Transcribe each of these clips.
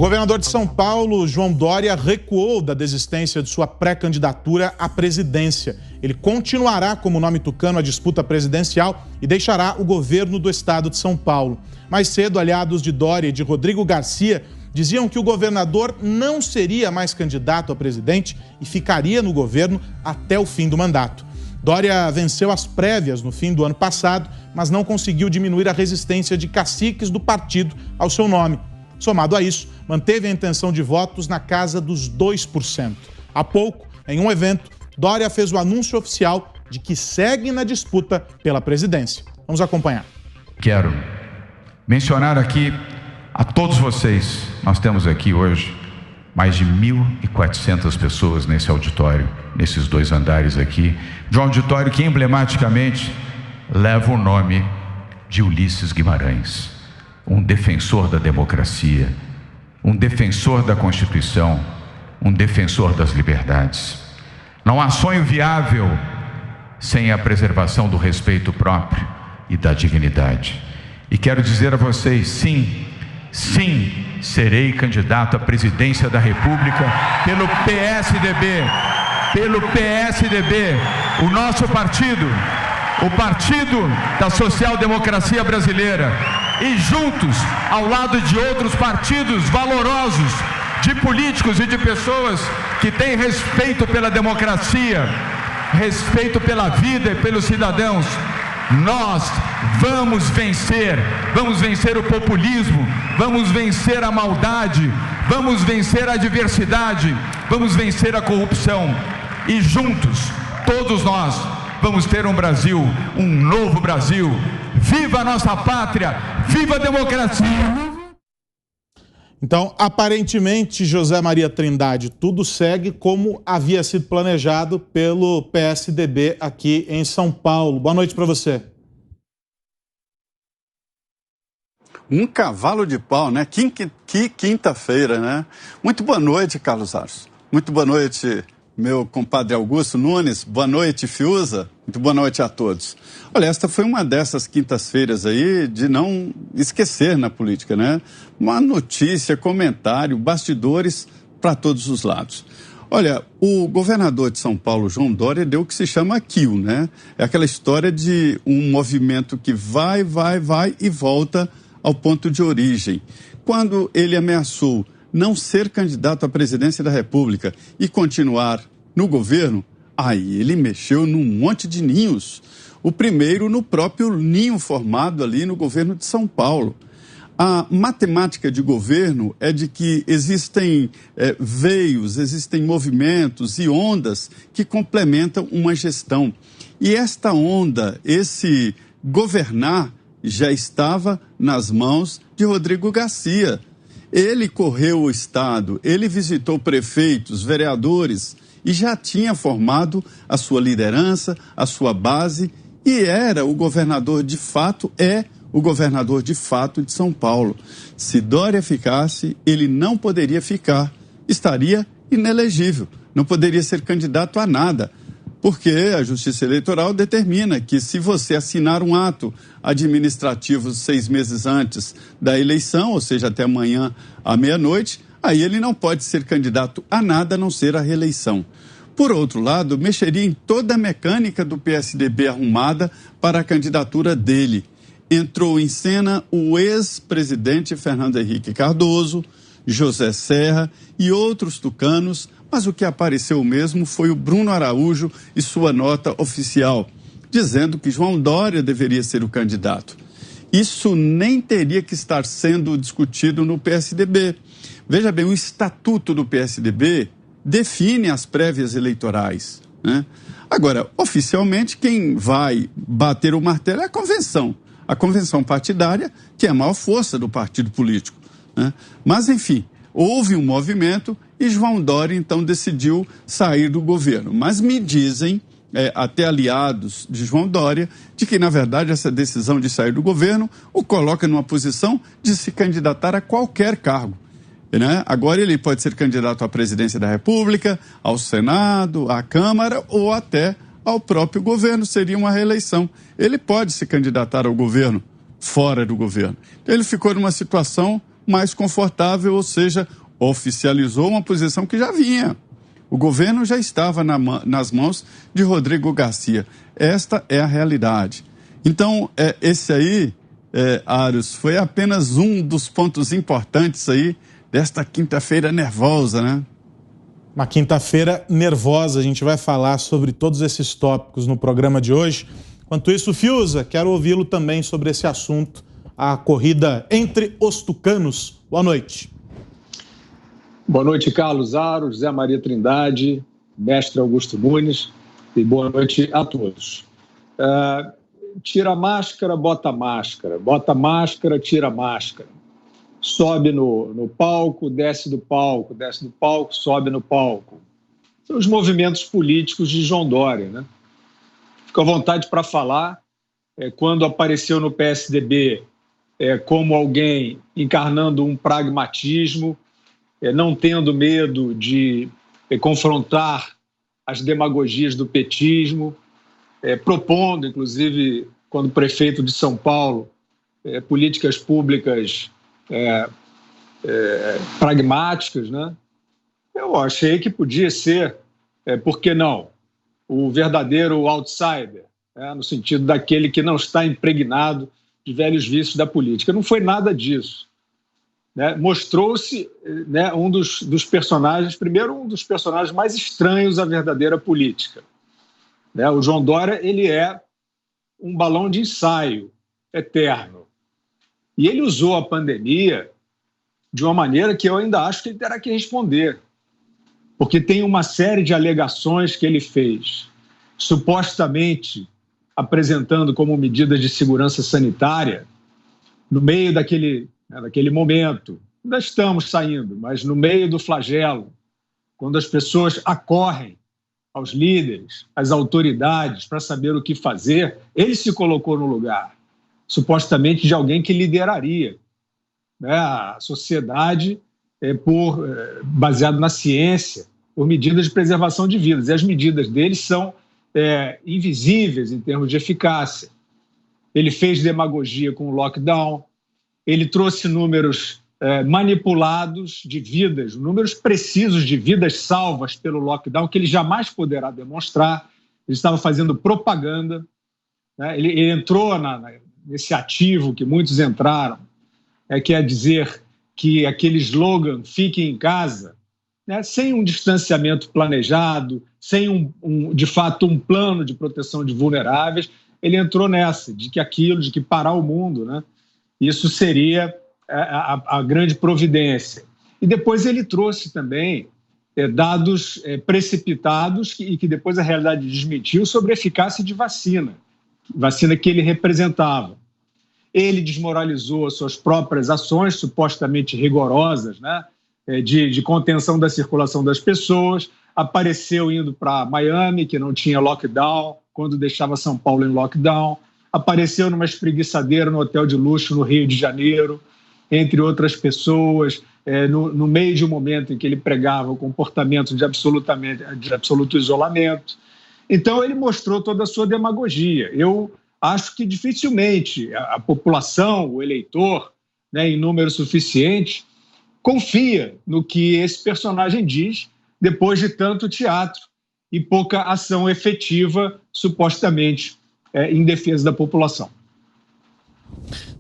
governador de São Paulo, João Dória, recuou da desistência de sua pré-candidatura à presidência. Ele continuará como nome tucano a disputa presidencial e deixará o governo do estado de São Paulo. Mais cedo, aliados de Dória e de Rodrigo Garcia diziam que o governador não seria mais candidato a presidente e ficaria no governo até o fim do mandato. Dória venceu as prévias no fim do ano passado, mas não conseguiu diminuir a resistência de caciques do partido ao seu nome. Somado a isso, manteve a intenção de votos na casa dos 2%. Há pouco, em um evento, Dória fez o anúncio oficial de que segue na disputa pela presidência. Vamos acompanhar. Quero mencionar aqui a todos vocês. Nós temos aqui hoje mais de 1.400 pessoas nesse auditório, nesses 2 andares aqui, de um auditório que emblematicamente leva o nome de Ulisses Guimarães, um defensor da democracia, um defensor da Constituição, um defensor das liberdades. Não há sonho viável sem a preservação do respeito próprio e da dignidade. E quero dizer a vocês, sim, serei candidato à presidência da República pelo PSDB, o nosso partido, o Partido da Social-Democracia Brasileira. E juntos, ao lado de outros partidos valorosos, de políticos e de pessoas que têm respeito pela democracia, respeito pela vida e pelos cidadãos, nós vamos vencer o populismo, vamos vencer a maldade, vamos vencer a adversidade, vamos vencer a corrupção. E juntos, todos nós, vamos ter um Brasil, um novo Brasil. Viva a nossa pátria, viva a democracia! Então, aparentemente, José Maria Trindade, tudo segue como havia sido planejado pelo PSDB aqui em São Paulo. Boa noite para você. Um cavalo de pau, né? Que quinta-feira, né? Muito boa noite, Carlos Aros. Muito boa noite, meu compadre Augusto Nunes. Boa noite, Fiuza. Muito boa noite a todos. Olha, esta foi uma dessas quintas-feiras aí de não esquecer na política, né? Uma notícia, comentário, bastidores para todos os lados. Olha, o governador de São Paulo, João Dória, deu o que se chama kill, né? É aquela história de um movimento que vai e volta ao ponto de origem. Quando ele ameaçou não ser candidato à presidência da República e continuar no governo, aí ele mexeu num monte de ninhos. O primeiro no próprio ninho formado ali no governo de São Paulo. A matemática de governo é de que existem veios, existem movimentos e ondas que complementam uma gestão. E esta onda, esse governar, já estava nas mãos de Rodrigo Garcia. Ele correu o estado, ele visitou prefeitos, vereadores e já tinha formado a sua liderança, a sua base e era o governador de fato, o governador de fato de São Paulo. Se Dória ficasse, ele não poderia ficar, estaria inelegível, não poderia ser candidato a nada, porque a Justiça Eleitoral determina que se você assinar um ato administrativo 6 meses antes da eleição, ou seja, até amanhã à meia-noite, aí ele não pode ser candidato a nada a não ser a reeleição. Por outro lado, mexeria em toda a mecânica do PSDB arrumada para a candidatura dele. Entrou em cena o ex-presidente Fernando Henrique Cardoso, José Serra e outros tucanos, mas o que apareceu mesmo foi o Bruno Araújo e sua nota oficial, dizendo que João Dória deveria ser o candidato. Isso nem teria que estar sendo discutido no PSDB. Veja bem, o estatuto do PSDB define as prévias eleitorais, né? Agora, oficialmente, quem vai bater o martelo é a convenção partidária, que é a maior força do partido político, né? Mas, enfim, houve um movimento e João Dória, então, decidiu sair do governo. Mas me dizem, até aliados de João Dória, de que, na verdade, essa decisão de sair do governo o coloca numa posição de se candidatar a qualquer cargo, né? Agora ele pode ser candidato à presidência da República, ao Senado, à Câmara ou até ao próprio governo, seria uma reeleição. Ele pode se candidatar ao governo, fora do governo. Então, ele ficou numa situação mais confortável, ou seja, oficializou uma posição que já vinha. O governo já estava nas mãos de Rodrigo Garcia. Esta é a realidade. Então, esse aí, Aros, foi apenas um dos pontos importantes aí desta quinta-feira nervosa, né? Uma quinta-feira nervosa. A gente vai falar sobre todos esses tópicos no programa de hoje. Enquanto isso, Fiuza, quero ouvi-lo também sobre esse assunto, a corrida entre os tucanos. Boa noite. Boa noite, Carlos Aros, Zé Maria Trindade, mestre Augusto Nunes, e boa noite a todos. Tira a máscara, bota a máscara, tira a máscara. Sobe no palco, desce do palco, sobe no palco. São os movimentos políticos de João Dória, né? Fico à vontade para falar. Quando apareceu no PSDB como alguém encarnando um pragmatismo, não tendo medo de confrontar as demagogias do petismo, propondo, inclusive, quando prefeito de São Paulo, políticas públicas pragmáticas, né? Eu achei que podia ser, por que não, o verdadeiro outsider, no sentido daquele que não está impregnado de velhos vícios da política. Não foi nada disso. Mostrou-se um dos personagens, primeiro um dos personagens mais estranhos à verdadeira política. O João Dória, ele é um balão de ensaio eterno. E ele usou a pandemia de uma maneira que eu ainda acho que ele terá que responder, porque tem uma série de alegações que ele fez, supostamente apresentando como medidas de segurança sanitária, no meio daquele momento, ainda estamos saindo, mas no meio do flagelo, quando as pessoas acorrem aos líderes, às autoridades, para saber o que fazer, ele se colocou no lugar, supostamente, de alguém que lideraria a sociedade baseado na ciência, por medidas de preservação de vidas. E as medidas dele são invisíveis em termos de eficácia. Ele fez demagogia com o lockdown, ele trouxe números manipulados de vidas, números precisos de vidas salvas pelo lockdown, que ele jamais poderá demonstrar. Ele estava fazendo propaganda, né? Ele entrou nesse ativo que muitos entraram, quer dizer que aquele slogan, fique em casa, sem um distanciamento planejado, sem de fato um plano de proteção de vulneráveis, ele entrou nessa, de que parar o mundo, né? Isso seria a grande providência. E depois ele trouxe também dados precipitados e que depois a realidade desmentiu sobre a eficácia de vacina que ele representava. Ele desmoralizou as suas próprias ações, supostamente rigorosas, né, de contenção da circulação das pessoas, apareceu indo para Miami, que não tinha lockdown, quando deixava São Paulo em lockdown, apareceu numa espreguiçadeira no hotel de luxo no Rio de Janeiro, entre outras pessoas, no meio de um momento em que ele pregava o comportamento de absoluto isolamento. Então, ele mostrou toda a sua demagogia. Eu acho que dificilmente a população, o eleitor, em número suficiente, confia no que esse personagem diz depois de tanto teatro e pouca ação efetiva, supostamente, em defesa da população.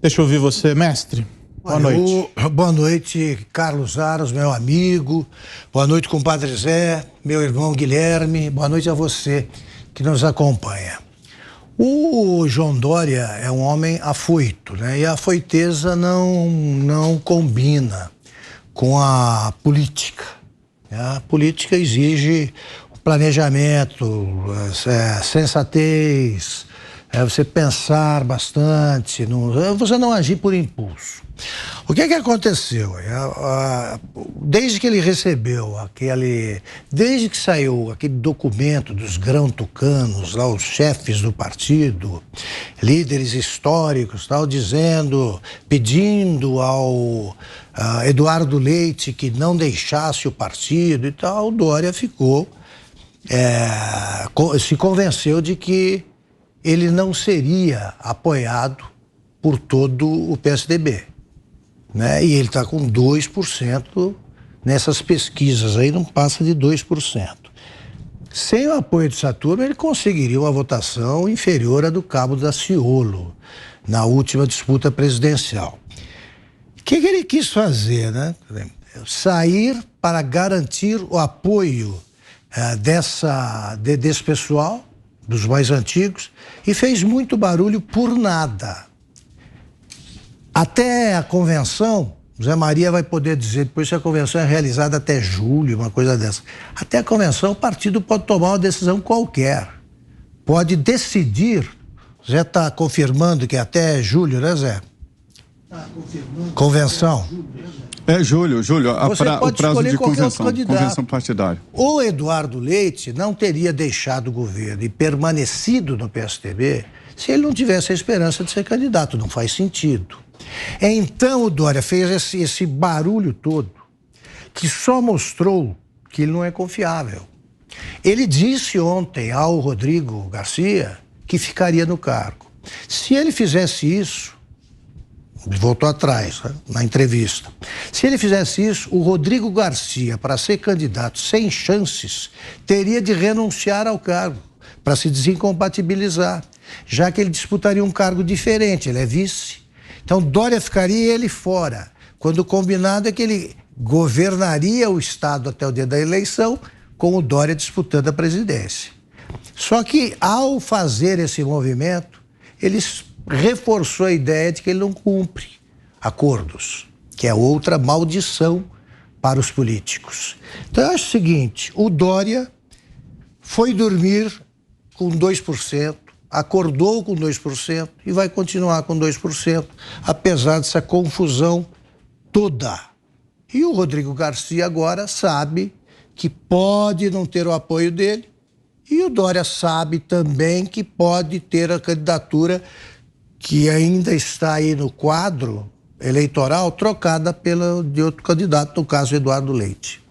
Deixa eu ouvir você, mestre. Boa noite. Boa noite, Carlos Aros, meu amigo. Boa noite, compadre Zé, meu irmão Guilherme. Boa noite a você que nos acompanha. O João Dória é um homem afoito, né? E a afoiteza não combina com a política. A política exige planejamento, sensatez, você pensar bastante, você não agir por impulso. O que aconteceu? Desde que ele recebeu desde que saiu aquele documento dos grão-tucanos, lá os chefes do partido, líderes históricos, pedindo ao Eduardo Leite que não deixasse o partido e tal, o Dória se convenceu de que ele não seria apoiado por todo o PSDB. né? E ele está com 2% nessas pesquisas aí, não passa de 2%. Sem o apoio de essa turma, ele conseguiria uma votação inferior à do Cabo Daciolo na última disputa presidencial. O que ele quis fazer, né? Sair para garantir o apoio desse pessoal, dos mais antigos, e fez muito barulho por nada. Até a convenção, Zé Maria vai poder dizer depois se a convenção é realizada até julho, uma coisa dessa. Até a convenção, o partido pode tomar uma decisão qualquer. Pode decidir. Zé está confirmando que é até julho, né, Zé? Está confirmando. Convenção. É julho. O prazo de convenção partidária. O Eduardo Leite não teria deixado o governo e permanecido no PSDB se ele não tivesse a esperança de ser candidato. Não faz sentido. Então o Dória fez esse barulho todo, que só mostrou que ele não é confiável. Ele disse ontem ao Rodrigo Garcia que ficaria no cargo. Se ele fizesse isso, ele voltou atrás, né, na entrevista. Se ele fizesse isso, o Rodrigo Garcia, para ser candidato sem chances, teria de renunciar ao cargo para se desincompatibilizar, já que ele disputaria um cargo diferente, ele é vice. Então Dória ficaria e ele fora, quando o combinado é que ele governaria o Estado até o dia da eleição, com o Dória disputando a presidência. Só que ao fazer esse movimento, ele reforçou a ideia de que ele não cumpre acordos, que é outra maldição para os políticos. Então eu acho o seguinte, o Dória foi dormir com 2%, acordou com 2% e vai continuar com 2%, apesar dessa confusão toda. E o Rodrigo Garcia agora sabe que pode não ter o apoio dele, e o Dória sabe também que pode ter a candidatura que ainda está aí no quadro eleitoral trocada de outro candidato, no caso Eduardo Leite.